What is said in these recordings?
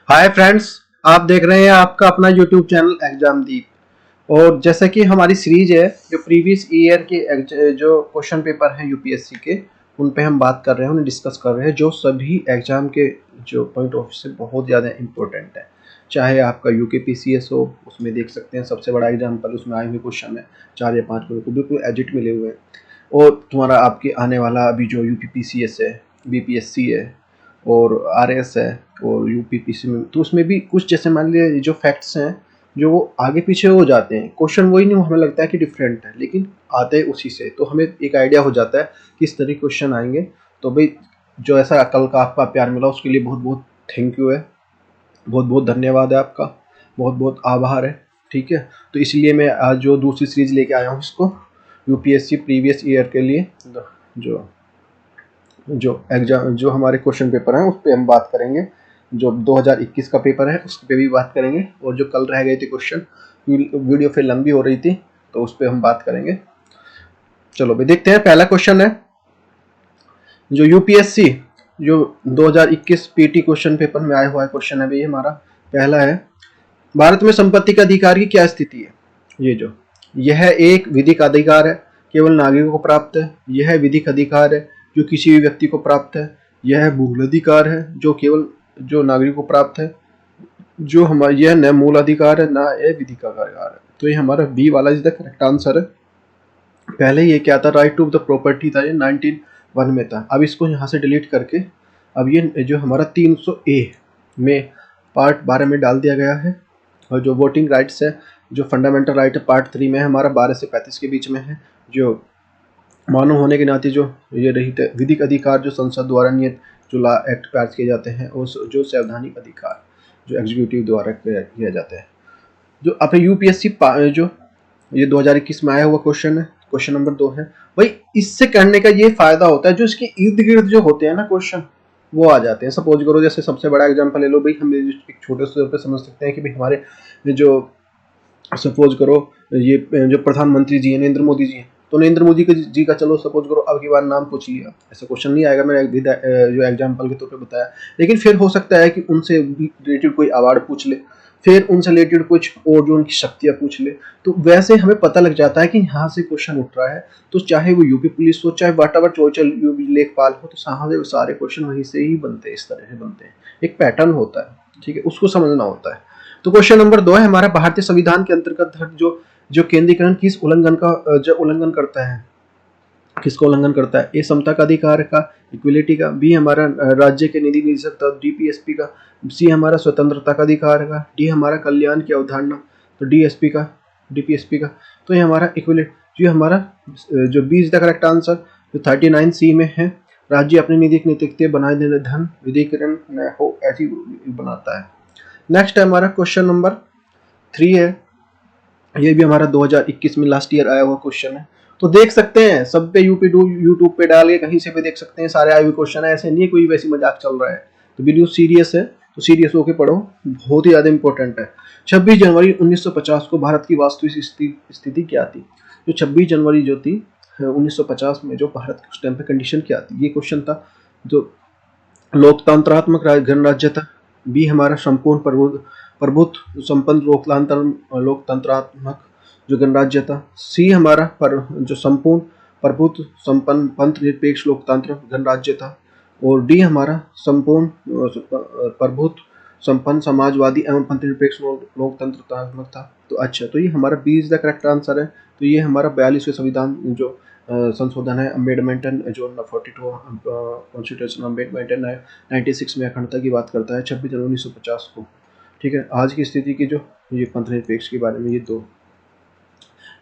Hi friends, आप देख रहे हैं आपका अपना यूट्यूब चैनल एग्जामदीप। और जैसे कि हमारी सीरीज है जो प्रीवियस ईयर के जो क्वेश्चन पेपर हैं यूपीएससी के, उन पे हम बात कर रहे हैं, उन्हें डिस्कस कर रहे हैं, जो सभी एग्जाम के जो पॉइंट ऑफ से बहुत ज़्यादा इंपॉर्टेंट है। चाहे आपका यूकेपीसीएस हो, उसमें देख सकते हैं सबसे बड़ा एग्जाम्पल उसमें आए हुए क्वेश्चन है 4 या 5 को बिल्कुल एजिट मिले हुए हैं। और तुम्हारा आपके आने वाला अभी जो यूपीपीसीएस है, बीपीएससी है और आरएस है और यूपीपीसी में, तो उसमें भी कुछ जैसे मान लिया जो फैक्ट्स हैं जो वो आगे पीछे हो जाते हैं, क्वेश्चन वही नहीं, हमें लगता है कि डिफरेंट है लेकिन आते हैं उसी से, तो हमें एक आइडिया हो जाता है कि इस तरह क्वेश्चन आएंगे। तो भाई जो ऐसा कल का आपका प्यार मिला उसके लिए बहुत बहुत थैंक यू है, बहुत बहुत धन्यवाद है आपका, बहुत बहुत आभार है। ठीक है, तो इसलिए मैं आज जो दूसरी सीरीज लेके आया हूँ इसको यूपीएससी प्रीवियस ईयर के लिए जो जो एग्जाम जो हमारे क्वेश्चन पेपर हैं उस पर हम बात करेंगे। जो 2021 का पेपर है उस पर भी बात करेंगे, और जो कल रह गए थे क्वेश्चन, वीडियो फिर लंबी हो रही थी तो उस पर हम बात करेंगे। चलो भाई देखते हैं, पहला क्वेश्चन है जो यूपीएससी जो 2021 पीटी क्वेश्चन पेपर में आया हुआ है क्वेश्चन है भाई हमारा। पहला है, भारत में संपत्ति का अधिकार की क्या स्थिति है। यह एक विधिक अधिकार है, केवल नागरिकों को प्राप्त है। यह विधिक अधिकार है जो किसी भी व्यक्ति को प्राप्त है। यह मूल अधिकार है जो केवल जो नागरिकों को प्राप्त है। जो हमारा यह न मूल अधिकार है ना यह विधिक अधिकार है। तो ये हमारा बी वाला इज द करेक्ट आंसर है। पहले ये क्या था, राइट टू द प्रॉपर्टी था, ये 1901 में था। अब इसको यहाँ से डिलीट करके अब ये जो हमारा 300 ए में पार्ट 12 में डाल दिया गया है। और जो वोटिंग राइट्स है, जो फंडामेंटल राइट है, पार्ट 3 में हमारा 12 से 35 के बीच में है। जो मानव होने के नाते जो ये रहित विधिक अधिकार जो संसद द्वारा नियत जो लॉ एक्ट पास किए जाते हैं, और जो संवैधानिक अधिकार जो एग्जीक्यूटिव द्वारा किया जाता है। जो अब यूपीएससी जो ये 2021 में आया हुआ क्वेश्चन है, क्वेश्चन नंबर 2 है भाई। इससे करने का ये फायदा होता है जो इसके इर्द गिर्द जो होते हैं ना क्वेश्चन, वो आ जाते हैं। सपोज करो जैसे सबसे बड़ा एग्जांपल ले लो भाई, हम एक छोटे से पे समझ सकते हैं कि भाई हमारे जो सपोज करो ये जो प्रधानमंत्री जी हैं नरेंद्र मोदी जी हैं, तो नरेंद्र मोदी जी का चलो सपोज करो अब की बार नाम पूछ लिया, ऐसा क्वेश्चन नहीं आएगा, मैंने जो एग्जांपल के तौर पे बताया। लेकिन फिर हो सकता है कि उनसे रिलेटेड कोई अवार्ड पूछ ले, फिर उनसे रिलेटेड कुछ और जो उनकी शक्तियां पूछ ले, तो वैसे हमें पता लग जाता है कि यहाँ से क्वेश्चन उठ रहा है। तो चाहे वो यूपी पुलिस हो, चाहे वाट एवर चौचल लेखपाल हो, तो सारे क्वेश्चन वहीं से ही बनते हैं, इस तरह से बनते हैं। एक पैटर्न होता है, ठीक है, उसको समझना होता है। तो क्वेश्चन नंबर 2 है हमारा, भारतीय संविधान के अंतर्गत जो जो केंद्रीकरण किस उल्लंघन का जो उल्लंघन करता है, किसको उल्लंघन करता है। ए समता का अधिकार का, इक्वलिटी का। बी हमारा राज्य के निधि निदेशक डीपीएसपी का। सी हमारा स्वतंत्रता का अधिकार का। डी हमारा कल्याण की अवधारणा, तो डीएसपी का, डीपीएसपी का। तो ये हमारा इक्वलिटी जो हमारा जो B is the correct answer, जो 39 सी में है। राज्य अपने निधि नैतिकता बनाए देने धन विधिकरण न हो ऐसी बनाता है। नेक्स्ट है हमारा क्वेश्चन नंबर 3 है, ये भी हमारा 2021 में लास्ट ईयर आया हुआ क्वेश्चन है। तो देख सकते हैं सब पे यूट्यूब पे डाल के कहीं से भी देख सकते हैं, सारे आए हुए क्वेश्चन है, ऐसे नहीं कोई वैसी मजाक चल रहा है। तो वीडियो सीरियस है, तो सीरियस होके पढ़ो, बहुत ही ज्यादा इंपॉर्टेंट है। 26 जनवरी 1950 को भारत की वास्तविक स्थिति क्या थी। जो 26 जनवरी जो थी 1950 में जो भारत के उस टाइम पे कंडीशन क्या थी, ये क्वेश्चन था। जो लोकतंत्रात्मक गणराज्य था। बी हमारा संपूर्ण प्रभुत्व संपन्न लोकतंत्रात्मक जो गणराज्य था। सी हमारा जो संपूर्ण प्रभुत्व संपन्न पंथ निरपेक्ष लोकतंत्र गणराज्य था। और डी हमारा संपूर्ण प्रभुत्व संपन्न समाजवादी एवं पंथ निरपेक्ष लोकतंत्रात्मक था। तो अच्छा, तो ये हमारा B is the correct answer है। तो ये हमारा 42वें संविधान जो संशोधन है, अमेंडमेंट जो 42 कॉन्स्टिट्यूशन अमेंडमेंट 96 में अखंडता की बात करता है 26 जनवरी 1950 को। ठीक है, आज की स्थिति की जो ये पंथ निरपेक्ष के बारे में ये दो।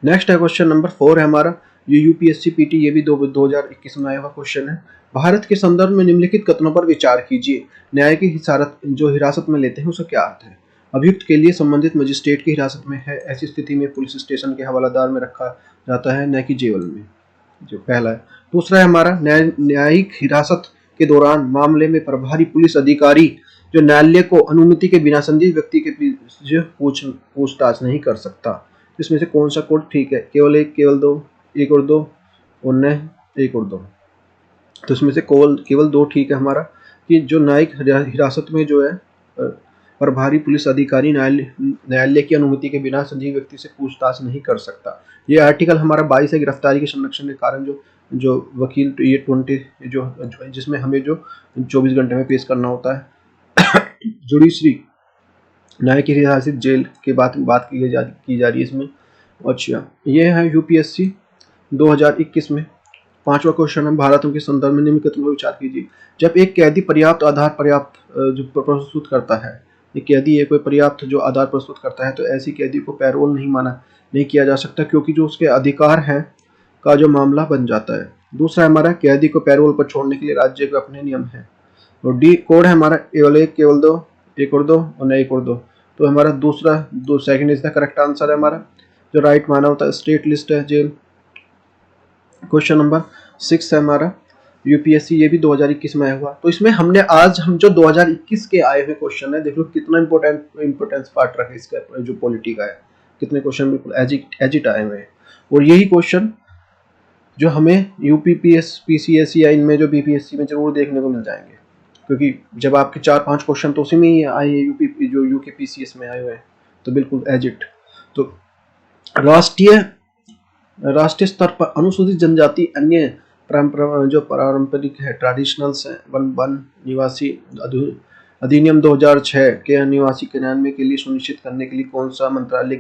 नेक्स्ट है क्वेश्चन नंबर 4 है हमारा, ये यूपीएससी पीटी, ये भी 2021 में आया हुआ क्वेश्चन है। भारत के संदर्भ में निम्नलिखित कथनों पर विचार कीजिए। न्याय की हिरासत में लेते हैं उसका क्या अर्थ है। अभियुक्त के लिए संबंधित मजिस्ट्रेट की हिरासत में है, ऐसी स्थिति में पुलिस स्टेशन के हवालादार में रखा जाता है, न कि जेल में। जो पहला है। दूसरा है हमारा, न्यायिक हिरासत के दौरान मामले में प्रभारी पुलिस अधिकारी जो न्यायालय को अनुमति के बिना संदिग्ध व्यक्ति के पूछताछ नहीं कर सकता। इसमें से कौन सा कोड ठीक है। केवल एक, केवल दो, एक और दो, और न एक और दो। तो इसमें से केवल दो ठीक है हमारा, कि जो न्यायिक हिरासत में जो है प्रभारी पुलिस अधिकारी न्यायालय की अनुमति के बिना संदिग्ध व्यक्ति से पूछताछ नहीं कर सकता। ये आर्टिकल हमारा 22 है, गिरफ्तारी के संरक्षण के कारण जो वकील ये 20 जिसमें हमें जो 24 घंटे में पेश करना होता है। जुडिशरी न्याय की हिरासत जेल के बात की जा रही है इसमें। अच्छा, ये है यूपीएससी 2021 में। 5वां क्वेश्चन है, भारत के संदर्भ में निम्न कथनों पर विचार कीजिए। जब एक कैदी पर्याप्त आधार जो प्रस्तुत करता है, एक कैदी कोई पर्याप्त जो आधार प्रस्तुत करता है, तो ऐसी कैदी को पैरोल नहीं किया जा सकता, क्योंकि जो उसके अधिकार हैं का जो मामला बन जाता है। दूसरा हमारा, कैदी को पैरोल पर छोड़ने के लिए राज्य के अपने नियम हैं। और डी कोड है हमारा केवल एक, केवल दो, एक और दो और न एक और दो। तो हमारा second is the correct answer है हमारा। जो राइट माना होता है स्टेट लिस्ट है जेल। क्वेश्चन नंबर 6 है हमारा यूपीएससी, ये भी 2021 में आया हुआ। तो इसमें हम जो 2021 के आए हुए क्वेश्चन है, देख लो कितना इंपोर्टेंस पार्ट रखा इसका, जो पॉलिटी का है, कितने क्वेश्चन बिल्कुल एज इट आए हुए हैं। और यही क्वेश्चन जो हमें यूपीपीएस पीसीएस या इनमें जो बीपीएससी में जरूर देखने को मिल जाएंगे, क्योंकि जब आपके 4-5 क्वेश्चन तो उसी में ही आए हैं, यूपी जो यूके पीसीएस में आए हुए हैं, तो बिल्कुल एज इट। तो राष्ट्रीय स्तर पर अनुसूचित जनजाति अन्य जो पारंपरिक है ट्रेडिशनल्स है वन निवासी अधिनियम 2006 के निवासी क्रियान्वयन के लिए सुनिश्चित करने के लिए कौन सा मंत्रालय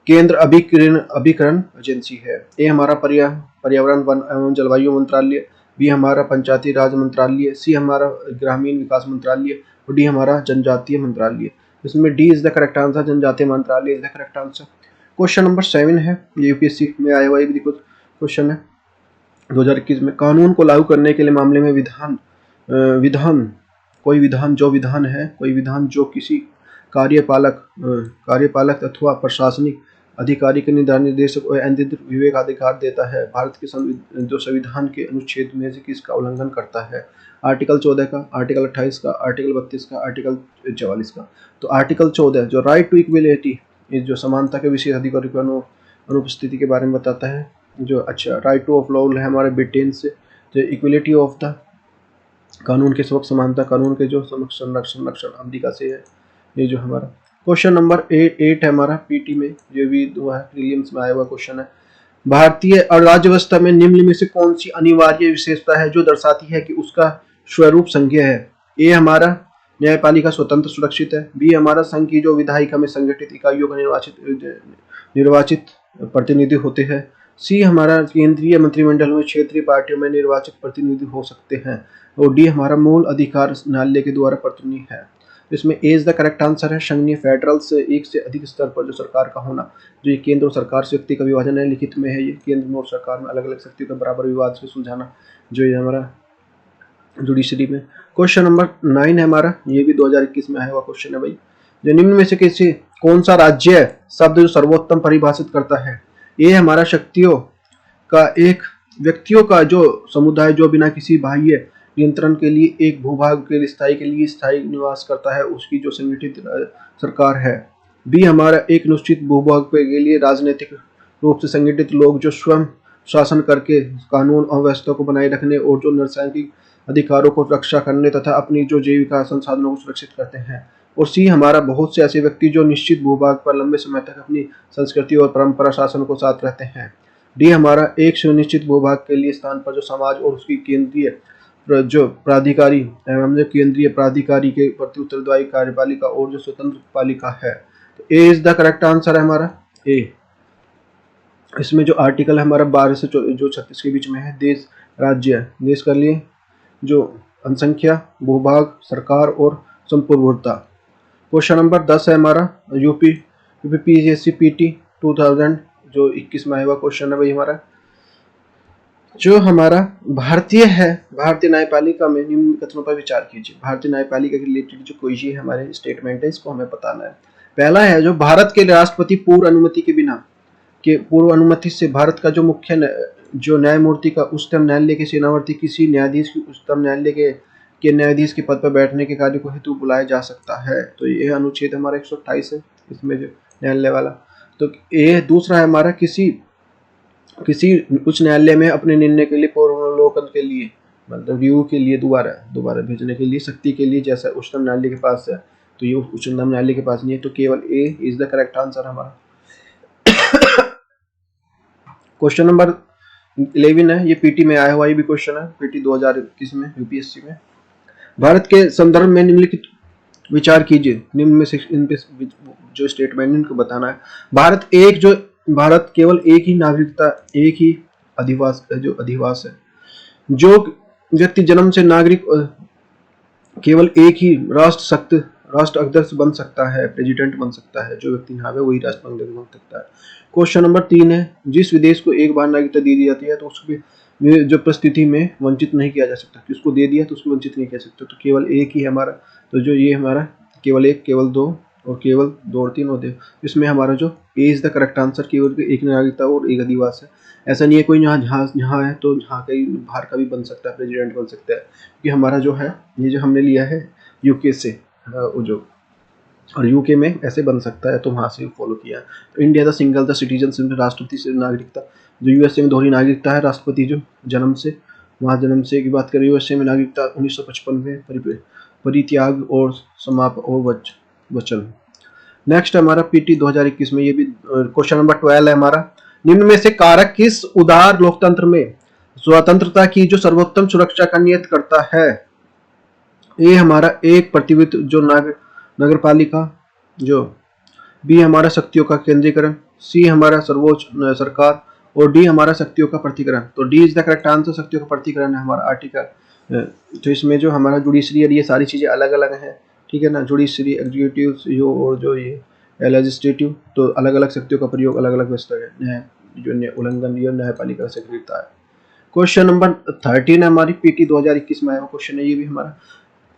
केंद्र अभिकरण एजेंसी है? ए हमारा पर्यावरण वन एवं जलवायु मंत्रालय, बी हमारा पंचायती राज मंत्रालय, सी हमारा ग्रामीण विकास मंत्रालय और डी हमारा जनजातीय मंत्रालय। इसमें D is the correct answer, जनजातीय मंत्रालय is the correct answer. Question number 7 है, यूपीएससी में आया हुआ देखो क्वेश्चन है 2021 में। कानून को लागू करने के लिए मामले में कोई विधान जो किसी कार्यपालक अथवा प्रशासनिक अधिकारी के निर्देशक और विवेकाधिकार देता है, भारत के संविधान के अनुच्छेद में से किसका उल्लंघन करता है? आर्टिकल 14 का, आर्टिकल 28 का, आर्टिकल 32 का, आर्टिकल 44 का। तो आर्टिकल 14 जो राइट टू इक्वलिटी, जो समानता के विशेष अधिकारी की अनुपस्थिति के बारे में बताता है। जो अच्छा राइट टू ऑफ लॉ है हमारे ब्रिटेन से, जो इक्वलिटी ऑफ द कानून के सबक समानता कानून के जो संरक्षण अमेरिका से है। ये जो हमारा क्वेश्चन नंबर 8 है हमारा पीटी में, ये भी प्रीलिम्स में आया हुआ क्वेश्चन है। भारतीय राज्य व्यवस्था में निम्न में से कौन सी अनिवार्य विशेषता है जो दर्शाती है कि उसका स्वरूप संघीय है? ए हमारा न्यायपालिका स्वतंत्र सुरक्षित है, बी हमारा संघ की जो विधायिका में संगठित इकाइयों का निर्वाचित प्रतिनिधि होते हैं, सी हमारा केंद्रीय मंत्रिमंडल में क्षेत्रीय पार्टियों में निर्वाचित प्रतिनिधि हो सकते हैं, और डी हमारा मूल अधिकार न्यायालय के द्वारा प्रतिनिधि है। इसमें ए इज द करेक्ट आंसर है। संघीय फेडरल से एक से अधिक स्तर पर जो सरकार का होना, जो ये केंद्र और सरकार से शक्ति का विभाजन है, लिखित में है ये केंद्र और सरकार में अलग अलग शक्तियों का बराबर विवाद से सुलझाना, जो ये हमारा जुडिशरी में। क्वेश्चन नंबर 9 है हमारा, ये भी 2021 में आया हुआ क्वेश्चन है भाई। जो निम्न में से किसी कौन सा राज्य शब्द जो सर्वोत्तम परिभाषित करता है? ये हमारा व्यक्तियों का जो समुदाय जो बिना किसी बाह्य नियंत्रण के लिए एक भूभाग के लिए स्थायी निवास करता है, उसकी जो संगठित सरकार है। बी हमारा एक निश्चित भूभाग के लिए राजनीतिक रूप से संगठित लोग जो स्वयं शासन करके कानून और व्यवस्था को बनाए रखने और जो नैसर्गिक अधिकारों को रक्षा करने तथा अपनी जो जीविका संसाधनों को सुरक्षित करते हैं। और सी हमारा बहुत से ऐसे व्यक्ति जो निश्चित भूभाग पर लंबे समय तक अपनी संस्कृति और परंपरा शासन को साथ रहते हैं। डी हमारा एक सुनिश्चित भूभाग के लिए स्थान पर जो समाज और उसकी केंद्रीय जो प्राधिकारी एवं जो केंद्रीय प्राधिकारी के प्रति उत्तरदायी कार्यपालिका और जो स्वतंत्र पालिका है। तो ए इज द करेक्ट आंसर है हमारा ए। इसमें जो आर्टिकल है हमारा 12 से जो 36 के बीच में है, देश राज्य देश कर लिए जो जनसंख्या भूभाग सरकार और संप्रभुता। क्वेश्चन नंबर 10 है हमारा यूपीपीएससी पीटी 2000 जो 21 में आया हुआ क्वेश्चन है भाई हमारा। जो हमारा भारतीय न्यायपालिका में निम्न कथनों पर विचार कीजिए। भारतीय न्यायपालिका के रिलेटेड जो कोई है हमारे स्टेटमेंट है, इसको हमें बताना है। पहला है जो भारत के राष्ट्रपति पूर्व अनुमति से भारत का जो मुख्य जो न्यायमूर्ति का उच्चतम न्यायालय के सेनावर्ती किसी न्यायाधीश की उच्चतम न्यायालय के न्यायाधीश के पद पर बैठने के कार्य को हेतु बुलाया जा सकता है। तो ये अनुच्छेद हमारा 128 है इसमें जो न्यायालय वाला। तो ये दूसरा है हमारा किसी उच्च न्यायालय में अपने निर्णय के लिए पूर्वावलोकन के लिए मतलब रिव्यू के लिए दोबारा भेजने के लिए शक्ति के लिए जैसा उच्चतम न्यायालय के पास है, तो ये उच्चतम न्यायालय के पास नहीं है, तो केवल ए इज द करेक्ट आंसर हमारा। क्वेश्चन नंबर 11 है, ये पीटी में आया हुआ ये भी क्वेश्चन है, पीटी 2021 में यूपीएससी में। भारत के संदर्भ में निम्नलिखित विचार कीजिए, निम्न में से इन पे जो स्टेटमेंट इनको बताना है। भारत केवल एक ही नागरिकता, एक ही अधिवास है, जो व्यक्ति जन्म से नागरिक केवल एक ही राष्ट्र अध्यक्ष बन सकता है, प्रेसिडेंट बन सकता है, जो व्यक्ति यहाँ पे वही राष्ट्र अध्यक्ष बन सकता है। क्वेश्चन नंबर 3 है, जिस विदेश को एक बार नागरिकता दे दी जाती है तो उसकी जो परिस्थिति में वंचित नहीं किया जा सकता, कि उसको दे दिया तो उसको वंचित नहीं किया सकता, तो केवल एक ही है हमारा। तो जो ये हमारा केवल एक, केवल दो और केवल 2 और 3 होते, इसमें हमारा जो ए इज द करेक्ट आंसर, केवल एक नागरिकता और एक अधिवास है। ऐसा नहीं है कोई यहाँ है तो यहाँ का ही बाहर का भी बन सकता है, प्रेसिडेंट बन सकता है, क्योंकि हमारा जो है ये जो हमने लिया है यूके से, जो और यूके में ऐसे बन सकता है तो वहाँ से फॉलो किया। तो India the single the citizen, राष्ट्रपति से नागरिकता, जो यूएसए में दोहरी नागरिकता है, राष्ट्रपति जो जन्म से की बात करें, यूएसए में नागरिकता 1955 में परित्याग और समाप्त और वचन। नेक्स्ट हमारा पीटी 2021 में, ये भी क्वेश्चन नंबर 12 है हमारा, निम्न में से कारक किस उदार लोकतंत्र में स्वतंत्रता की जो सर्वोत्तम सुरक्षा का नियत करता है? ए हमारा एक प्रतिनिधित्व जो नगरपालिका, जो बी हमारा शक्तियों का केंद्रीकरण, सी हमारा सर्वोच्च सरकार और डी हमारा शक्तियों का प्रतिकरण। तो D is the correct answer, शक्तियों का प्रतिकरण है हमारा आर्टिकल। तो इसमें जो हमारा जुडिशरी है, ये सारी चीजें अलग अलग हैं, ठीक है ना, जुडिशरी, एग्जीक्यूटिव और जो ये लेजिस्लेटिव, तो अलग अलग शक्तियों का प्रयोग अलग अलग व्यवस्था है, जो उल्लंघन ये न्यायपालिका से करता है। क्वेश्चन नंबर 13 हमारी पीटी 2021 में आया क्वेश्चन है, ये भी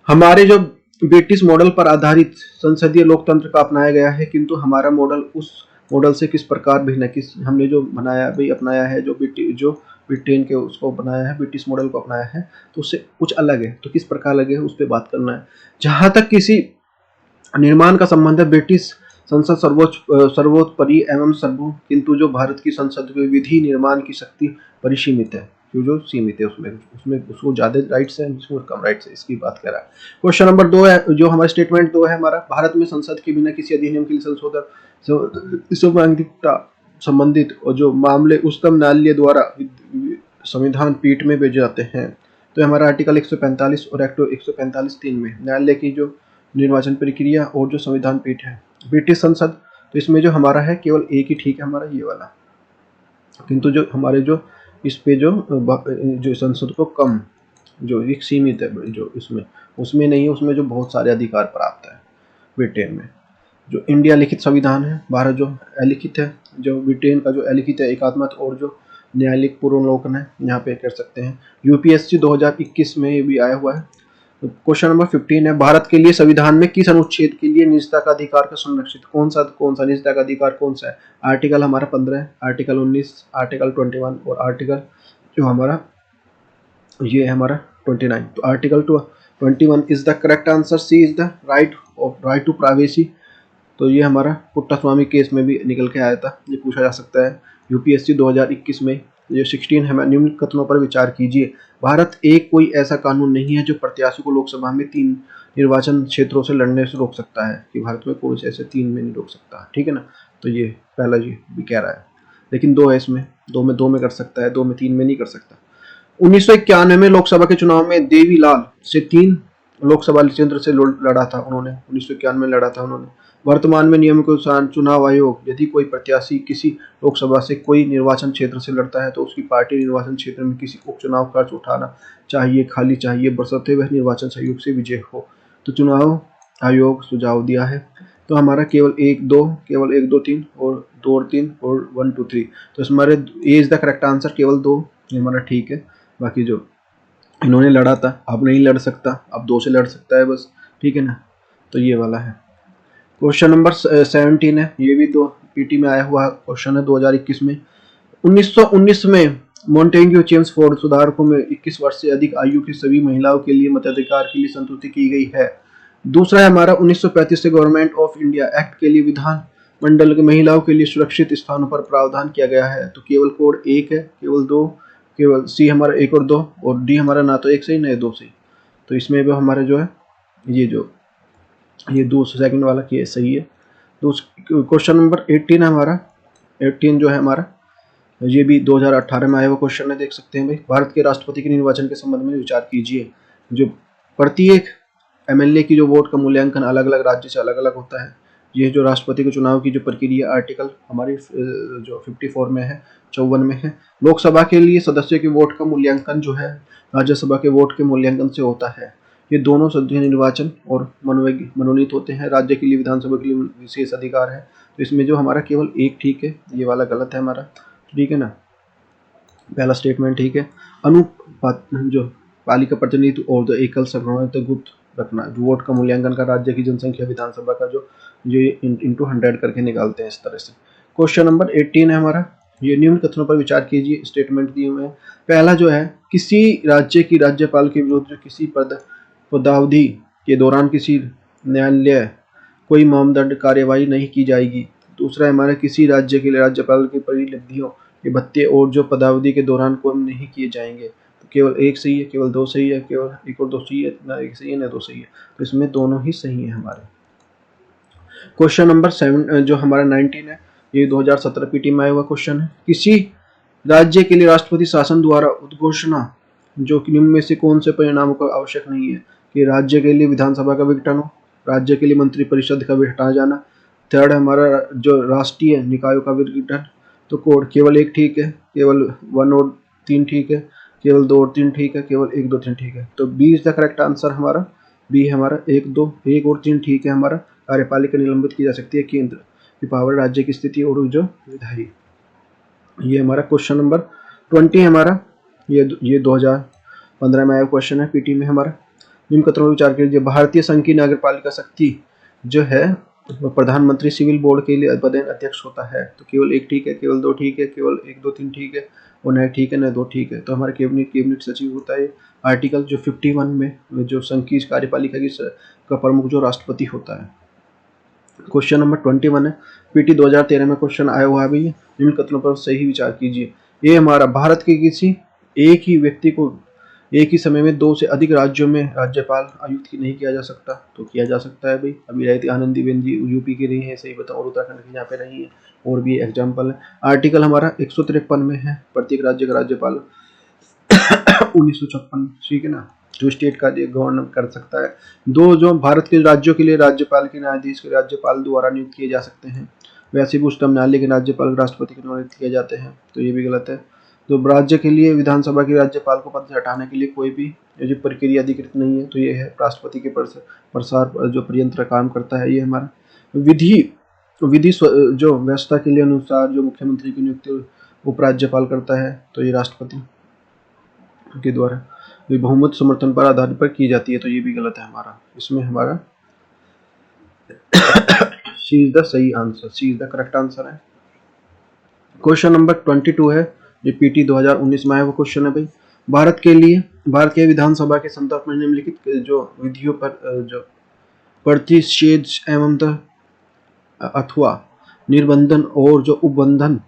हमारे जो ब्रिटिश मॉडल पर आधारित संसदीय लोकतंत्र का अपनाया गया है, किंतु हमारा मॉडल उस मॉडल से किस प्रकार भिन्न है, किस हमने जो बनाया भाई अपनाया है, जो ब्रिटेन के उसको बनाया है, ब्रिटिश मॉडल को अपनाया है, तो उससे कुछ अलग है, तो किस प्रकार अलग है उस पर बात करना है। जहां तक किसी निर्माण का संबंध है, ब्रिटिश संसद सर्वोपरि एवं सर्वो, किंतु जो भारत की संसद में विधि निर्माण की शक्ति परिसीमित है, जो सीमित है, उसमें उसको ज्यादा राइट्स हैं, जिसमें कम राइट्स है, इसकी बात कर रहा है। क्वेश्चन नंबर 2 है, जो हमारा स्टेटमेंट 2 है हमारा, भारत में संसद के बिना किसी अधिनियम के लिए संशोधन संबंधित और जो मामले उच्चतम न्यायालय द्वारा संविधान पीठ में भेजे जाते हैं। तो हमारा आर्टिकल 145 और एक्ट 145(3) में न्यायालय की जो निर्वाचन प्रक्रिया और जो संविधान पीठ है ब्रिटिश संसद, तो इसमें जो हमारा है केवल एक ही ठीक है हमारा ये वाला, किंतु जो हमारे जो इस पे जो संसद को कम जो एक सीमित है, जो इसमें उसमें नहीं है, उसमें जो बहुत सारे अधिकार प्राप्त है ब्रिटेन में। जो इंडिया लिखित संविधान है, भारत जो अलिखित है, जो ब्रिटेन का जो अलिखित है एकात्मक और जो न्यायालयिक पूर्वावलोकन है, यहाँ पे कर सकते हैं। यूपीएससी 2021 में भी आया हुआ है। क्वेश्चन नंबर 15 है, भारत के लिए संविधान में किस अनुच्छेद के लिए निजता का अधिकार का संरक्षित, कौन सा निजता का अधिकार कौन सा है? आर्टिकल हमारा 15 है, आर्टिकल 19, आर्टिकल 21 और आर्टिकल जो हमारा ये है हमारा 29। तो article 21 is the correct answer, C is the right to privacy. तो ये हमारा पुट्टास्वामी केस में भी निकल के आया था, ये पूछा जा सकता है यूपीएससी 2021 में। ये 16 है, निम्न कथनों पर विचार कीजिए। भारत एक कोई ऐसा कानून नहीं है जो प्रत्याशी को लोकसभा में 3 निर्वाचन क्षेत्रों से लड़ने से रोक सकता है, कि भारत में कोई ऐसे 3 में नहीं रोक सकता, ठीक है ना। तो ये पहला ये भी कह रहा है, लेकिन 2 है इसमें, 2 में कर सकता है, 2 में 3 में नहीं कर सकता। 1991 में लोकसभा के चुनाव में देवीलाल से 3 लोकसभा क्षेत्र से लड़ा था उन्होंने, 1991 में लड़ा था उन्होंने। वर्तमान में नियम के अनुसार चुनाव आयोग यदि कोई प्रत्याशी किसी लोकसभा से कोई निर्वाचन क्षेत्र से लड़ता है तो उसकी पार्टी निर्वाचन क्षेत्र में किसी उपचुनाव खर्च उठाना चाहिए बशर्ते वह निर्वाचन सहयोग से विजय हो। तो चुनाव आयोग सुझाव दिया है, तो हमारा केवल 1 2 3 और 2 और 3 और 1 2 3। तो हमारे ए इज द करेक्ट आंसर, केवल 2 ये हमारा ठीक है। बाकी जो इन्होंने लड़ा था अब नहीं लड़ सकता, अब 2 से लड़ सकता है बस, ठीक है ना। तो ये वाला है। क्वेश्चन नंबर 17 है, ये भी 2 पीटी में आया हुआ क्वेश्चन है 2021 में। 1919 में मॉन्टेग्यू चेम्सफोर्ड सुधारकों में 21 वर्ष से अधिक आयु की सभी महिलाओं के लिए मताधिकार के लिए संतुष्टि की गई है। दूसरा है हमारा 1935 से गवर्नमेंट ऑफ इंडिया एक्ट के लिए विधान मंडल के महिलाओं के लिए सुरक्षित स्थानों पर प्रावधान किया गया है। तो केवल कोड 1 है, केवल 2, केवल सी हमारा 1 और 2 और डी हमारा ना तो 1 से ही ना 2 से। तो इसमें भी हमारा जो है ये जो ये दूसरा सेकंड वाला केस सही है। क्वेश्चन नंबर 18 है हमारा। 18 जो है हमारा, ये भी 2018 में आया हुआ क्वेश्चन है, देख सकते हैं भाई। भारत के राष्ट्रपति के निर्वाचन के संबंध में विचार कीजिए। जो प्रत्येक एमएलए की जो वोट का मूल्यांकन अलग अलग राज्य से अलग अलग होता है। ये जो राष्ट्रपति के चुनाव की जो प्रक्रिया आर्टिकल हमारी जो 54 में है, 54 में है। लोकसभा के लिए सदस्यों के वोट का मूल्यांकन जो है राज्यसभा के वोट के मूल्यांकन से होता है। ये दोनों सदस्य निर्वाचन और मनोनीत होते हैं। राज्य के लिए विधानसभा के लिए विशेष अधिकार है। तो इसमें जो हमारा केवल एक ठीक है, ये वाला गलत है हमारा, ठीक है ना। पहला स्टेटमेंट ठीक है। अनुपात जो पालिका प्रतिनिधित्व और एकल संक्रमण गुप्त रखना, जो वोट का मूल्यांकन का राज्य की जनसंख्या विधानसभा का जो इंटू 100 करके निकालते हैं इस तरह से। क्वेश्चन नंबर 18 है हमारा। ये निम्न कथनों पर विचार कीजिए, स्टेटमेंट दिए हुए हैं। पहला जो है, किसी राज्य की राज्यपाल के विरुद्ध जो किसी पदावधि के दौरान किसी न्यायालय कोई मामदंड कार्यवाही नहीं की जाएगी। दूसरा है हमारा, किसी राज्य के लिए राज्यपाल की परिलब्धियों के भत्ते और जो पदावधि के दौरान कम नहीं किए जाएंगे। तो केवल एक सही है, केवल दो सही है, केवल एक और दो सही है, ना एक सही है ना दो सही है। तो इसमें दोनों ही सही है हमारे। क्वेश्चन नंबर 7 जो हमारा 19 है, ये 2017 पीटी में आया हुआ क्वेश्चन है। किसी राज्य के लिए राष्ट्रपति शासन द्वारा उद्घोषणा जो कि निम्न में से कौन से परिणामों का आवश्यक नहीं है, कि राज्य के लिए विधानसभा का विघटन हो, राज्य के लिए मंत्रिपरिषद का हटाया जाना। थर्ड हमारा जो राष्ट्रीय निकायों का विघटन। तो कोड केवल एक ठीक है, केवल 1 और 3 ठीक है, केवल 2 और 3 ठीक है, केवल 1 2 3 ठीक है। तो B is the correct answer हमारा। बी हमारा 1 2 1 और 3 ठीक है हमारा। कार्यपालिका निलंबित की जा सकती है केंद्र की पावर, राज्य की स्थिति और जो विधायी। ये हमारा क्वेश्चन नंबर 20 हमारा। ये 2015 में आया क्वेश्चन है पीटी में हमारा। निम्न कथनों पर विचार कीजिए। भारतीय संघ की नगरपालिका शक्ति जो है वह प्रधानमंत्री सिविल बोर्ड के लिए पदेन अध्यक्ष होता है। तो केवल एक ठीक है, केवल दो ठीक है, केवल 1 2 3 ठीक है, और न ठीक है न दो ठीक है। तो हमारे कैबिनेट सचिव होता है आर्टिकल जो 51 में, जो संघ की कार्यपालिका का प्रमुख जो राष्ट्रपति होता है। क्वेश्चन नंबर 21 है, पीटी 2013 में क्वेश्चन आया हुआ है भैया। निम्न कथनों पर सही विचार कीजिए। ये हमारा, भारत के किसी एक ही व्यक्ति को एक ही समय में 2 से अधिक राज्यों में राज्यपाल आयुक्त की नहीं किया जा सकता। तो किया जा सकता है भाई। अभी रहती आनंदीबेन जी यूपी की रही है, सही बताओ, और उत्तराखंड की यहाँ पे रही है, और भी एग्जाम्पल है। आर्टिकल हमारा 153 में है, प्रत्येक राज्य का राज्यपाल 1956, ठीक है ना, जो स्टेट का गवर्नर कर सकता है। दो जो भारत के राज्यों के लिए राज्यपाल के न्यायाधीश के राज्यपाल द्वारा नियुक्त किए जा सकते हैं। वैसे भी उच्चतम न्यायालय के राज्यपाल राष्ट्रपति के द्वारा नियुक्त किए जाते हैं। तो ये भी गलत है। तो राज्य के लिए विधानसभा के राज्यपाल को पद से हटाने के लिए कोई भी जो प्रक्रिया अधिकृत नहीं है। तो ये है राष्ट्रपति के प्रसार जो प्रयंत्र काम करता है। ये हमारा विधि जो व्यवस्था के लिए अनुसार जो मुख्यमंत्री की नियुक्ति उपराज्यपाल करता है। तो ये राष्ट्रपति के द्वारा बहुमत समर्थन पर आधार पर की जाती है। तो ये भी गलत है हमारा। इसमें हमारा सी इज द सही answer, C is the correct answer है। क्वेश्चन नंबर 22 है, ये पीटी 2019 में आया वो क्वेश्चन है भाई। भारत के विधानसभा के संदर्भ में निम्नलिखित जो विधियों पर जो प्रतिषेध एवं अथवा निर्बंधन और जो उपबंधन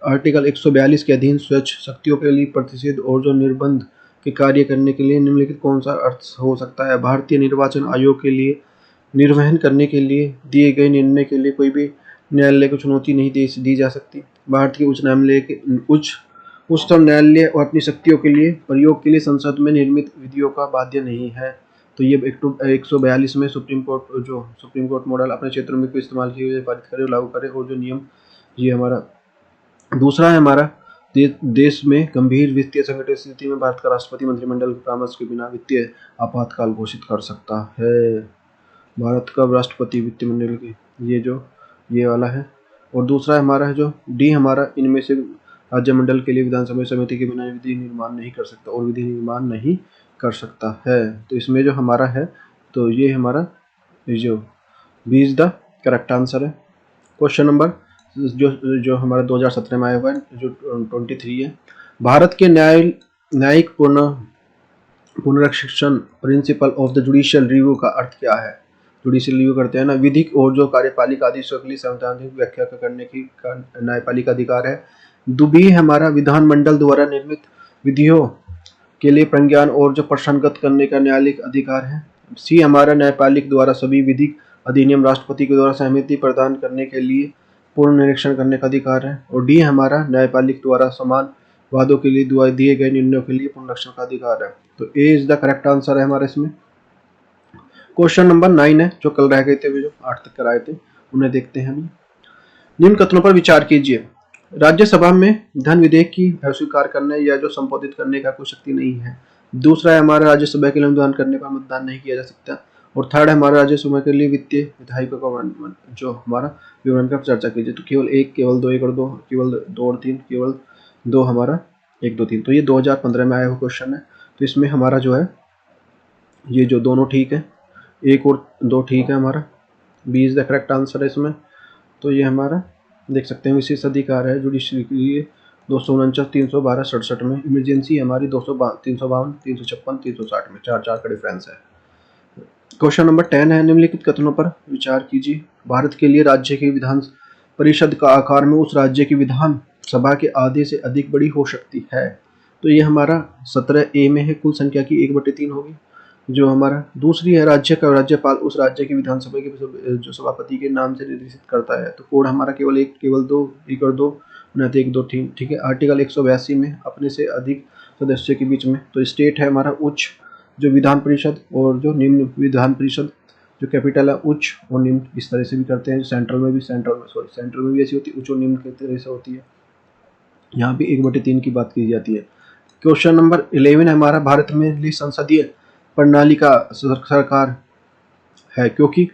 आर्टिकल 142 के अधीन स्वच्छ शक्तियों के लिए प्रतिषेध और जो निर्बंध के कार्य करने के लिए निम्नलिखित कौन सा अर्थ हो सकता है। भारतीय निर्वाचन आयोग के लिए निर्वहन करने के लिए दिए गए निर्णय के लिए कोई भी न्यायालय को चुनौती नहीं दी जा सकती। भारतीय उच्चतम न्यायालय और अपनी शक्तियों के लिए प्रयोग के लिए संसद में निर्मित विधियों का बाध्य नहीं है। तो ये 142 में सुप्रीम कोर्ट मॉडल अपने क्षेत्रों में इस्तेमाल किए हुए पारित करे, लागू करे, और जो नियम, ये हमारा दूसरा है हमारा। देश में गंभीर वित्तीय संकट की स्थिति में भारत का राष्ट्रपति मंत्रिमंडल के परामर्श के बिना वित्तीय आपातकाल घोषित कर सकता है। भारत का राष्ट्रपति वित्तीय मंडल की ये वाला है। और दूसरा हमारा है जो डी हमारा, इनमें से राज्य मंडल के लिए विधानसभा समिति के बिना विधि निर्माण नहीं कर सकता और विधि निर्माण नहीं कर सकता है। तो इसमें जो हमारा है, तो ये हमारा जो B is the correct answer है। क्वेश्चन नंबर जो हमारा 2017 में आया हुआ है, जो 23 है। भारत के न्यायिक पुनरीक्षण principle of the judicial review का अर्थ क्या है। जुडिशियल रिव्यू करते हैं ना, विधिक और जो कार्यपालिका आदेशों के लिए संवैधानिक व्याख्या करने की न्यायपालिका अधिकार है। दुबी हमारा विधानमंडल द्वारा निर्मित विधियों के लिए प्रज्ञान और जो प्रसंगत करने का न्यायालयिक अधिकार है। सी हमारा न्यायपालिक द्वारा सभी विधिक अधिनियम राष्ट्रपति के द्वारा सहमति प्रदान करने के लिए पूर्ण निरीक्षण करने का अधिकार है। और डी हमारा न्यायपालिक द्वारा समान वादों के लिए दिए गए निर्णयों के लिए पुनरीक्षण का अधिकार है। तो ए इज द करेक्ट आंसर है हमारा इसमें। क्वेश्चन नंबर 9 है, जो कल रह गए थे, जो 8 तक कराए थे, उन्हें देखते हैं अभी। निम्न कथनों पर विचार कीजिए। राज्यसभा में धन विधेयक की अस्वीकार करने या जो संशोधित करने का कोई शक्ति नहीं है। दूसरा है हमारा राज्यसभा के लिए अनुदान करने पर मतदान नहीं किया जा सकता। और थर्ड है हमारा राज्यसभा के लिए वित्तीय विधायकों का जो हमारा विवरण पर चर्चा कीजिए। तो केवल एक, केवल दो, एक और दो, केवल दो और तीन, केवल दो हमारा एक, दो, तीन। तो ये 2015 में आया हुआ क्वेश्चन है। तो इसमें हमारा जो है ये जो दोनों ठीक है, एक और दो ठीक है, हमारा B is the correct answer है इसमें। तो ये हमारा देख सकते हैं विशेष अधिकार है जुडिशरी के लिए 249, 312, 67 में। इमरजेंसी हमारी 352, 356, 360 में, चार का डिफरेंस है। क्वेश्चन नंबर 10 है, निम्नलिखित कथनों पर विचार कीजिए। भारत के लिए राज्य की विधान परिषद का आकार में उस राज्य की विधान सभा के आधे से अधिक बड़ी हो सकती है। तो ये हमारा 17A में है, कुल संख्या की 1/3 होगी। जो हमारा दूसरी है, राज्य का राज्यपाल उस राज्य की विधानसभा के जो सभापति के नाम से निर्देशित करता है। तो कोड हमारा केवल एक, केवल दो, एक और दो, एक, दो, ठीक है। आर्टिकल 182 में अपने से अधिक सदस्य के बीच में। तो स्टेट है हमारा उच्च जो विधान परिषद, और जो निम्न विधान परिषद जो कैपिटल है उच्च और निम्न, इस तरह से भी करते हैं। सेंट्रल में भी ऐसी होती है, उच्च और निम्न की तरह से होती है। यहाँ भी 1/3 की बात की जाती है। क्वेश्चन नंबर 11 हमारा, भारत में संसदीय प्रणाली का सरकार है क्योंकि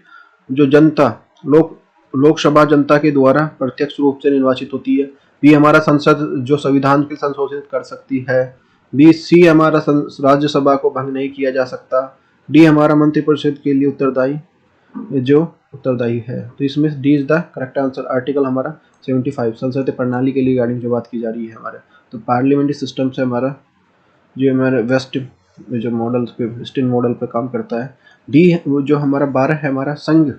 जो जनता लोकसभा जनता के द्वारा प्रत्यक्ष रूप से निर्वाचित होती है। बी हमारा संसद जो संविधान के संशोधित कर सकती है। बी सी हमारा राज्यसभा को भंग नहीं किया जा सकता। डी हमारा मंत्रिपरिषद के लिए उत्तरदायी है। तो इसमें D is the correct answer. Article हमारा 75 संसदीय प्रणाली के लिए रिगार्डिंग जो बात की जा रही है हमारे। तो पार्लियामेंट्री सिस्टम से हमारा जो हमारे वेस्ट जो मॉडल पे, वेस्टर्न मॉडल पे काम करता है। डी जो हमारा 12 है हमारा संघ,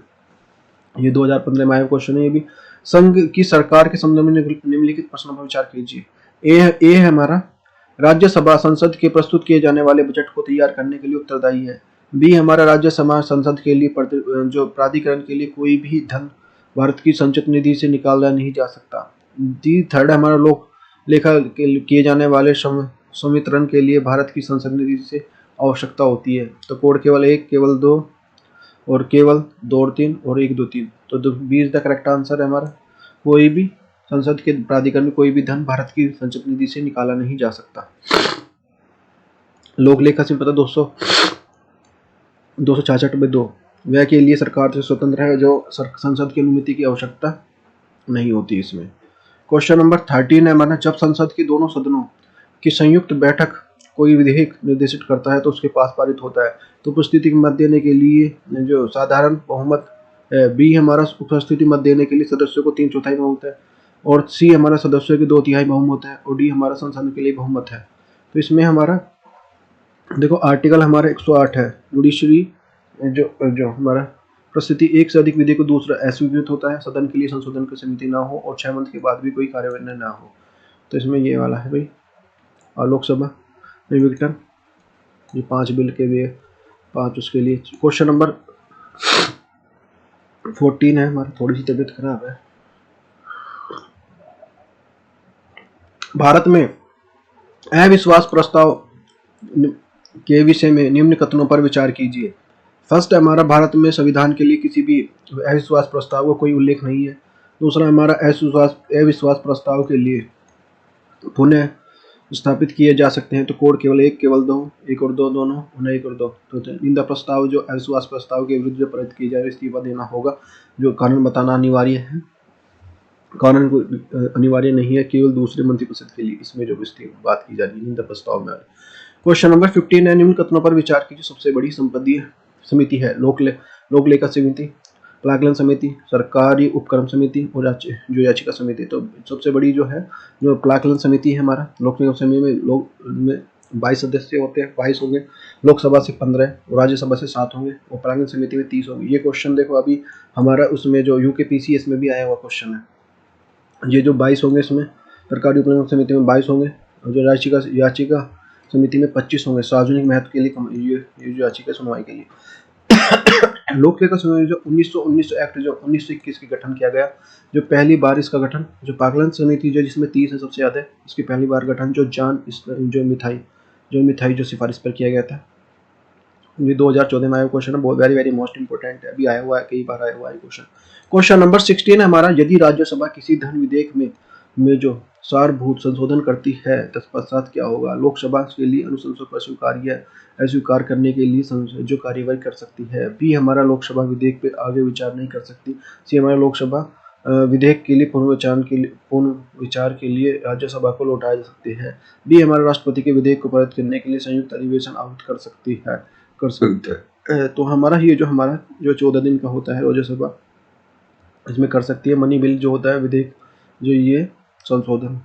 ये 2015 में आया क्वेश्चन है। ये भी संघ की सरकार के संबंध में निम्नलिखित प्रश्नों पर विचार कीजिए। ए है हमारा, राज्यसभा संसद के प्रस्तुत किए जाने वाले बजट को तैयार करने के लिए उत्तरदायी है। बी हमारा, राज्यसभा संसद के लिए जो प्राधिकरण के लिए कोई भी धन भारत की संचित निधि से निकाला नहीं जा सकता। डी थर्ड हमारा, लोक लेखा किए जाने वाले संवितरण के लिए भारत की संसद निधि से आवश्यकता होती है। तो कोड केवल एक, केवल दो, और केवल दो और तीन, और एक, दो, तीन। तो B is the correct answer है हमारा। कोई भी संसद के प्राधिकरण में कोई भी धन भारत की संचित निधि से निकाला नहीं जा सकता। लोक लेखा से पता 266/2 व्यय के लिए सरकार से स्वतंत्र है, जो संसद की अनुमति की आवश्यकता नहीं होती इसमें। क्वेश्चन नंबर 13 है हमारा, जब संसद के दोनों सदनों की संयुक्त बैठक कोई विधेयक निर्देशित करता है तो उसके पास पारित होता है। तो उपस्थिति में मत देने के लिए जो साधारण बहुमत, बी हमारा उपस्थिति मत देने के लिए सदस्यों को 3/4 बहुमत है, और सी हमारा सदस्यों की 2/3 बहुमत है, और डी हमारा संसद के लिए बहुमत है। तो इसमें हमारा देखो आर्टिकल हमारा 108 है, जुडिशरी जो हमारा प्रस्तुति एक से अधिक विधि को दूसरा अस्वीकृत होता है, सदन के लिए संशोधन की समिति ना हो, और 6 मंथ के बाद भी कोई कार्रवाई ना हो। तो इसमें ये वाला है भाई। और लोकसभा विघटन, ये 5 बिल के लिए 5 उसके लिए। क्वेश्चन नंबर 14 है हमारी, थोड़ी सी तबीयत खराब है। भारत में अविश्वास प्रस्ताव के विषय में निम्न कथनों पर विचार कीजिए। फर्स्ट हमारा, भारत में संविधान के लिए किसी भी अविश्वास प्रस्ताव का कोई उल्लेख नहीं है। दूसरा हमारा, अविश्वास प्रस्ताव के लिए पुनः स्थापित किए जा सकते हैं। तो कोड केवल एक, केवल दो, एक और दो, दोनों, उन्हें एक और दो। तो निंदा प्रस्ताव जो अविश्वास प्रस्ताव के विरुद्ध जो पारित की जाए इस्तीफा देना होगा, जो कारण बताना अनिवार्य है। कारण अनिवार्य नहीं है, केवल दूसरे मंत्रिपरिषद के लिए इसमें जो बात की जा रही है निंदा प्रस्ताव में। क्वेश्चन नंबर 15 है, निम्न कथनों पर विचार कीजिए। सबसे बड़ी संपत्ति समिति है लोक लेखा समिति, प्राक्कलन समिति, सरकारी उपक्रम समिति, और जो याचिका समिति। तो सबसे बड़ी जो है जो प्राक्कलन समिति है हमारा, लोक लेखा समिति में 22 सदस्य होते हैं, 22 होंगे। लोकसभा से 15 और राज्यसभा से 7 होंगे, और प्राक्कलन समिति में 30 होंगे। ये क्वेश्चन देखो अभी हमारा उसमें जो यूकेपीसीएस में भी आया हुआ क्वेश्चन है। ये जो 22 होंगे, इसमें सरकारी उपक्रम समिति में 22 होंगे, और जो याचिका समिति में 25 होंगे, सार्वजनिक महत्व के लिए ये जो याचिका सुनवाई के लिए। लोकलेखा समिति जो 1919 एक्ट जो 1921 की गठन किया गया, जो पहली बार इसका गठन, जो पागलन समिति जो जिसमें 30 है सबसे ज्यादा, इसकी पहली बार गठन जो जो मिथाई जो सिफारिश पर किया गया था, ये 2014 में आया क्वेश्चन है, बहुत वेरी वेरी मोस्ट इंपोर्टेंट है, अभी आया हुआ है, कई बार आया हुआ है क्वेश्चन। क्वेश्चन नंबर 16 है हमारा, यदि राज्यसभा किसी धन विधेयक में जो सारभूत संशोधन करती है तत्पश्चात क्या होगा? लोकसभा के लिए अनुशंसा को अस्वीकार करने के लिए जो कार्यवाही कर सकती है। बी हमारा लोकसभा विधेयक पे आगे विचार नहीं कर सकती। सी हमारा लोकसभा विधेयक के लिए पूर्ण विचार के लिए राज्यसभा को लौटाया जा सकती है। बी हमारे राष्ट्रपति के विधेयक को पारित करने के लिए संयुक्त अधिवेशन आहूत कर सकती है, कर सकते हैं। तो हमारा ये जो 14 दिन का होता है राज्यसभा, इसमें कर सकती है। मनी बिल जो होता है विधेयक, जो ये संशोधन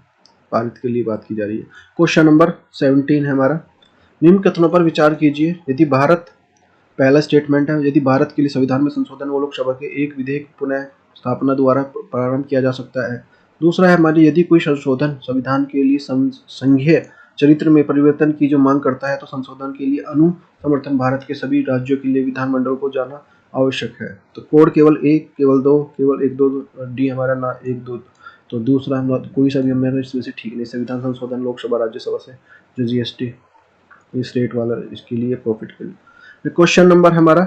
पारित के लिए बात की जा रही है। क्वेश्चन नंबर 17 है हमारा, निम्न कथनों पर विचार कीजिए। यदि भारत, पहला स्टेटमेंट है, यदि भारत के लिए संविधान में संशोधन वो लोकसभा के एक विधेयक पुनः स्थापना द्वारा प्रारंभ किया जा सकता है। दूसरा है हमारी, यदि कोई संशोधन संविधान के लिए संघीय चरित्र में परिवर्तन की जो मांग करता है तो संशोधन के लिए समर्थन भारत के सभी राज्यों के लिए विधानमंडल को जाना आवश्यक है। तो कोड केवल 1, केवल 2, केवल 1, 2, डी हमारा ना 1, 2। तो दूसरा कोई सा भी हमारा इसमें से ठीक नहीं। संविधान संशोधन लोकसभा राज्यसभा से जो जीएसटी स्टेट वाला, इसके लिए प्रॉफिट के लिए। क्वेश्चन नंबर हमारा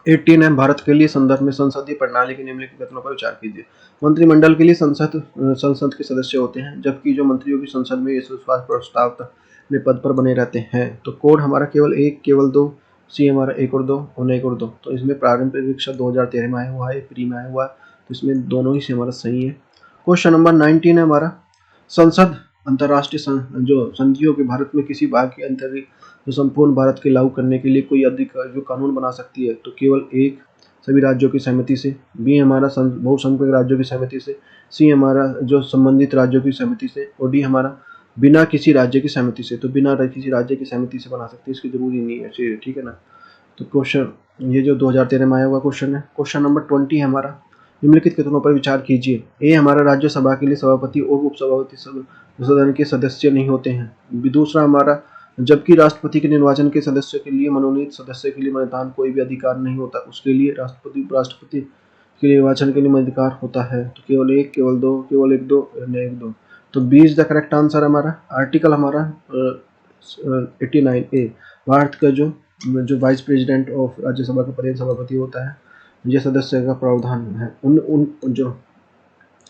18 है, भारत के लिए संदर्भ में संसदीय प्रणाली के निम्नलिखित कथनों पर विचार कीजिए। मंत्रिमंडल के लिए संसद के सदस्य होते हैं, जबकि जो मंत्रियों की संसद में विश्वास प्रस्ताव में पद पर बने रहते हैं। तो कोड हमारा केवल 1, केवल 2, सी हमारा 1 और 2 और 1 और 2। तो इसमें प्रारंभिक परीक्षा 2013 में आया हुआ है, प्री में आया हुआ है, तो इसमें दोनों ही से हमारा सही है। क्वेश्चन नंबर 19 है हमारा, संसद अंतर्राष्ट्रीय जो संधियों के भारत में किसी भाग के अंतर्गत जो संपूर्ण भारत के लागू करने के लिए कोई अधिक जो कानून बना सकती है। तो केवल 1, सभी राज्यों की सहमति से। बी हमारा बहुसंख्यक राज्यों की सहमति से। सी हमारा जो संबंधित राज्यों की सहमति से। और डी हमारा बिना किसी राज्य की सहमति से। तो बिना किसी राज्य की सहमति से बना सकते हैं, इसकी जरूरी नहीं है, ठीक है ना। तो क्वेश्चन ये जो 2013 में आया हुआ क्वेश्चन है। क्वेश्चन नंबर 20 है हमारा, निम्नलिखित कथनों पर विचार कीजिए। ए हमारा, राज्यसभा के लिए सभापति और उपसभापति सदन के सदस्य नहीं होते हैं। दूसरा हमारा, जबकि राष्ट्रपति के निर्वाचन के सदस्य के लिए मनोनीत सदस्य के लिए मतदान कोई भी अधिकार नहीं होता, उसके लिए राष्ट्रपति उपराष्ट्रपति के निर्वाचन के लिए मताधिकार होता है। तो केवल 1, केवल 2, केवल 1, 2 और 1, 2। तो B is the correct answer हमारा। आर्टिकल हमारा 89A, भारत का जो वाइस प्रेसिडेंट ऑफ राज्यसभा का पदेन सभापति होता है, यह सदस्य का प्रावधान है। उन जो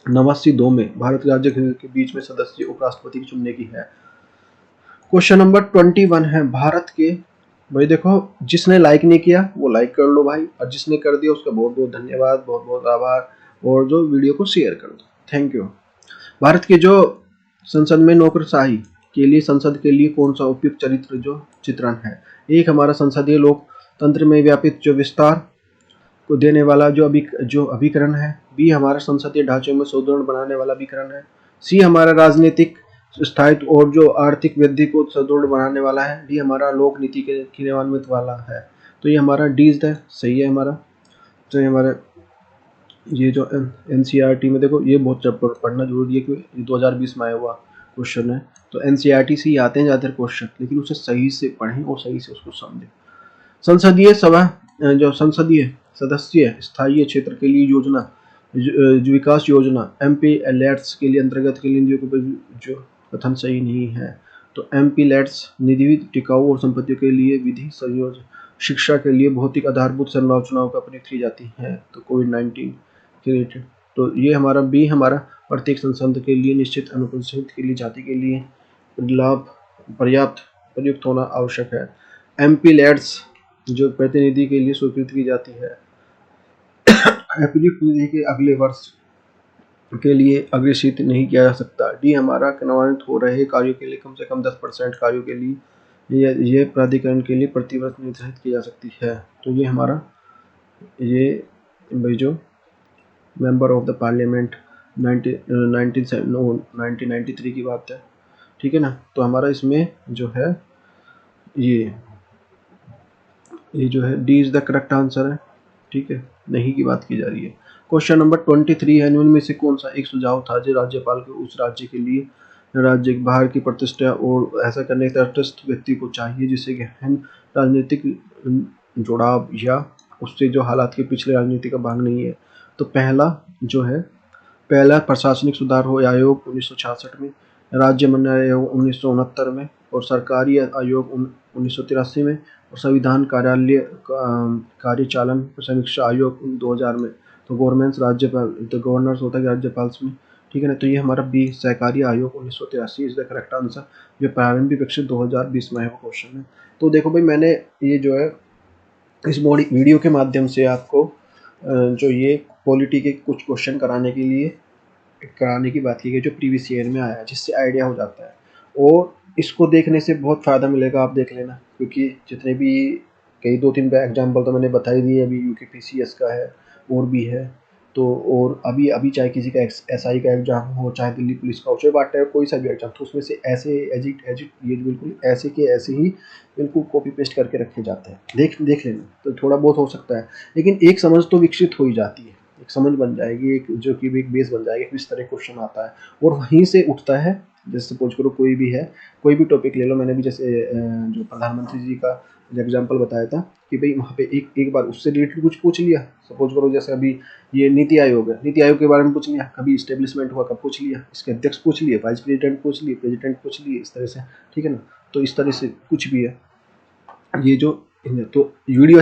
89(2) में भारत राज्य के बीच में सदस्य उपराष्ट्रपति की चुनने की है। क्वेश्चन नंबर 21 है, भारत के, भाई देखो जिसने लाइक नहीं किया वो लाइक कर लो भाई, और जिसने कर दिया उसका बहुत बहुत धन्यवाद, बहुत बहुत आभार, और जो वीडियो को शेयर कर दो, थैंक यू। भारत के जो संसद में नौकरशाही के लिए संसद के लिए कौन सा उपयुक्त चरित्र जो चित्रण है? एक हमारा संसदीय लोकतंत्र में व्यापित जो विस्तार को देने वाला जो अभिकरण है। बी हमारा संसदीय ढांचे में सुदृढ़ बनाने वाला अभिकरण है। सी हमारा राजनीतिक स्थायित्व और जो आर्थिक वृद्धि को सुदृढ़ बनाने वाला है। डी हमारा लोक नीति के क्रियान्वित वाला है। तो ये हमारा डी इज द सही है हमारा। तो ये हमारा ये जो एनसीईआरटी में देखो, ये बहुत पढ़ना जरूरी है क्योंकि 2020 में आया हुआ क्वेश्चन है। तो एनसीईआरटी से ही आते हैं ज्यादातर क्वेश्चन, लेकिन उसे सही से पढ़ें और सही से उसको समझें। संसदीय सभा जो संसदीय सदस्य स्थायी क्षेत्र के लिए योजना विकास योजना MP लैट्स के लिए अंतर्गत के लिए जो कथन सही नहीं है। तो MP लैट्स निधि टिकाऊ और संपत्तियों के लिए विधि संयोजन शिक्षा के लिए भौतिक आधारभूत संरचनाओं का प्रयोग की जाती है। तो कोविड-19 के रिलेटेड। तो ये हमारा बी हमारा, प्रत्येक संसद के लिए निश्चित अनुसूचित के लिए जाति के लिए लाभ पर्याप्त प्रयुक्त होना आवश्यक है। MP लैट्स जो प्रतिनिधि के लिए स्वीकृत की जाती है। अतिरिक्त निधि के अगले वर्ष के लिए अग्रेषित नहीं किया जा सकता। डी हमारा, क्रियान्वित हो रहे कार्यों के लिए कम से कम 10% कार्यों के लिए ये प्राधिकरण के लिए प्रतिवर्ष निर्धारित की जा सकती है। तो ये हमारा भाई जो मेंबर ऑफ द पार्लियामेंट 1993 की बात है, ठीक है ना। तो हमारा इसमें जो है ये जो है D is the correct answer है, ठीक है, नहीं की बात की जा रही है। क्वेश्चन नंबर 23 है, निम्न में से कौन सा एक सुझाव था जो राज्यपाल को उस राज्य के लिए राज्य बाहर की प्रतिष्ठा और ऐसा करने के तटस्थ व्यक्ति को चाहिए जिसे गहन राजनीतिक जुड़ाव या उससे जो हालात के पिछले राजनीति का भाग नहीं है। तो पहला प्रशासनिक सुधार हुआ आयोग 1966 में, राज्य मंडल आयोग 1969 में, और सरकारी आयोग 1983 में, और संविधान कार्यचालन समीक्षा आयोग 2000 में। तो गवर्नर्स होता है राज्यपाल में, ठीक है ना। तो ये हमारा बी सहकारी आयोग 1983 इज द करेक्ट आंसर, जो प्रारंभिक विकसित 2020 में है वो क्वेश्चन है। तो देखो भाई, मैंने ये जो है इस वीडियो के माध्यम से आपको जो ये पॉलिटी के कुछ क्वेश्चन कराने की बात की गई जो प्रीवियस ईयर में आया, जिससे आइडिया हो जाता है। और इसको देखने से बहुत फ़ायदा मिलेगा, आप देख लेना, क्योंकि जितने भी कई 2-3 एग्जाम्पल तो मैंने बता ही दिए। अभी यूकेपीसीएस का है और भी है। तो और अभी चाहे किसी का एसआई का एग्जाम हो, चाहे दिल्ली पुलिस का हो, चाहे बाट है, कोई सा भी एग्जाम, तो उसमें से ऐसे ये बिल्कुल ऐसे के ऐसे ही बिल्कुल कॉपी पेस्ट करके रखे जाते हैं। देख लेना, तो थोड़ा बहुत हो सकता है, लेकिन एक समझ तो विकसित हो ही जाती है, एक समझ बन जाएगी, एक जो कि एक बेस बन जाएगी, किस तरह क्वेश्चन आता है और वहीं से उठता है। जैसे सपोज करो कोई भी टॉपिक ले लो, मैंने भी जैसे जो प्रधानमंत्री जी का एग्जाम्पल बताया था कि भाई वहाँ पे एक बार उससे रिलेटेड कुछ पूछ लिया। सपोज करो जैसे अभी ये नीति आयोग है, नीति आयोग के बारे में पूछ लिया, कभी इस्टेब्लिशमेंट हुआ कब पूछ लिया, इसके अध्यक्ष पूछ लिए, वाइस प्रेसिडेंट पूछ लिए, प्रेसिडेंट पूछ लिए, इस तरह से, ठीक है ना। तो इस तरह से कुछ भी है ये जो। तो वीडियो